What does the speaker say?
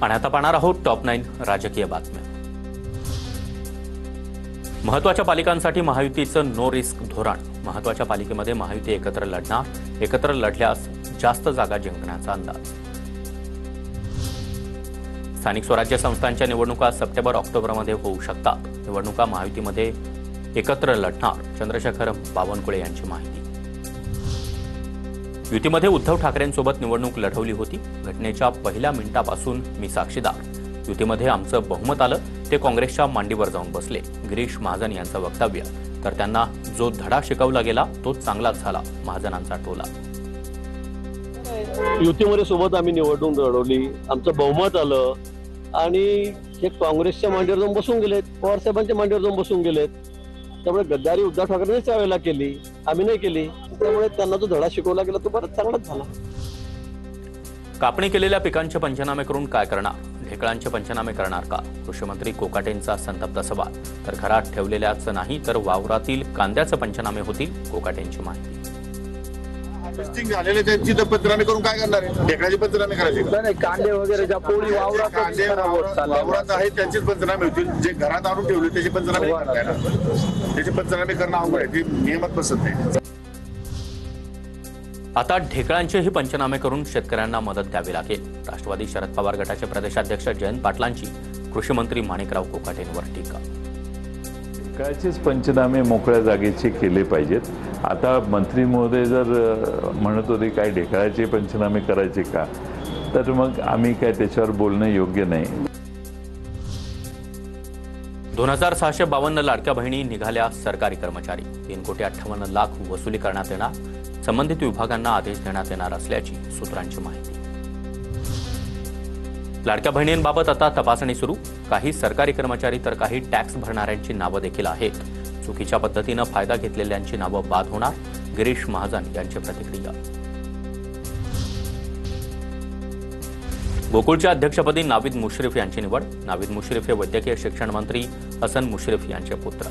आणि आता पाहणार आहोत टॉप 9 राजकीय बातम्या। महत्त्वाच्या पालिकांसाठी महायुतीचं नो रिस्क धोरण। महत्त्वाच्या पालिकेमध्ये महायुती एकत्र लढणार, एकत्र लढल्यास जास्त जागा जिंकण्याचा अंदाज। स्थानिक स्वराज्य संस्थांच्या निवडणुका सप्टेंबर-ऑक्टोबरमध्ये होऊ शकतात। निवडणुका महायुतीमध्ये एकत्र लढणार, चंद्रशेखर बावनकुळे यांची माहिती। युतीमध्ये उद्धव ठाकरेंसोबत निवडणूक लढवली होती। घटनेच्या पहिल्या मिनिटापासून मी साक्षीदार। युतीमध्ये आमचं बहुमत आलं, ते काँग्रेसच्या मांडीवर जाऊन बसले। गिरीश महाजन यांचं वक्तव्य। तर त्यांना जो धडा शिकवला गेला तो चांगलाच झाला, महाजनांचा टोला। युतीमध्ये सोबत आम्ही निवडणूक लढवली, आमचं बहुमत आलं आणि हे काँग्रेसच्या मांडीवर जाऊन बसून गेलेत, पवार साहेबांच्या मांडीवर जाऊन बसून गेलेत। त्यामुळे गद्दारी उद्धव ठाकरेंनीच त्यावेळेला केली, आम्ही नाही केली। त्यामुळे त्यांना जो धडा शिकवला गेला तो बरंच चांगलाच झाला। कापणी केलेल्या पिकांचे पंचनामे करून काय करणार? ढेकळांचे पंचनामे करणार का? कृषीमंत्री कोकाटेंचा संतप्त सवाल। तर घरात ठेवलेल्याच नाही तर वावरातील कांद्याचे पंचनामे होतील, कोकाटेंची माहिती। टेस्टिंग झालेले त्यांची तर पंचनामे करून काय करणार आहे? ढेकळाचे पंचनामे करायचे नाही, कांदे वगैरे ज्या पोळी वावरात आहेत त्यांचेच पंचनामे होतील। जे घरात आणून ठेवले त्याचे पंचनामे त्याचे पंचनामे करणं अवघड आहे, ते नियमात बसत नाही। आता ढेकळांचेही पंचनामे करून शेतकऱ्यांना मदत द्यावी लागेल। राष्ट्रवादी शरद पवार गटाचे प्रदेशाध्यक्ष जयंत पाटलांची कृषीमंत्री माणिकराव कोकाटेंवर टीका। ढेकळाचेच पंचनामे मोकळ्या जागेचे केले पाहिजेत। आता मंत्री महोदय जर म्हणत होते काय ढेकळाचे पंचनामे करायचे का, तर मग आम्ही काय त्याच्यावर बोलणं योग्य नाही। 2652 लाडक्या बहिणी निघाल्या सरकारी कर्मचारी। 3,58,00,000 वसुली करण्यात येणार। संबंधित विभागांना आदेश देण्यात येणार असल्याची सूत्रांची माहिती। लाडक्या बहिणींबाबत आता तपासणी सुरू। काही सरकारी कर्मचारी तर काही टॅक्स भरणाऱ्यांची नावं देखील आहेत। चुकीच्या पद्धतीनं फायदा घेतलेल्यांची नावं बाद होणार, गिरीश महाजन यांची प्रतिक्रिया। गोकुळच्या अध्यक्षपदी नावीद मुश्रीफ यांची निवड। नावीद मुश्रीफ हे वैद्यकीय शिक्षण मंत्री हसन मुश्रीफ यांचे पुत्र।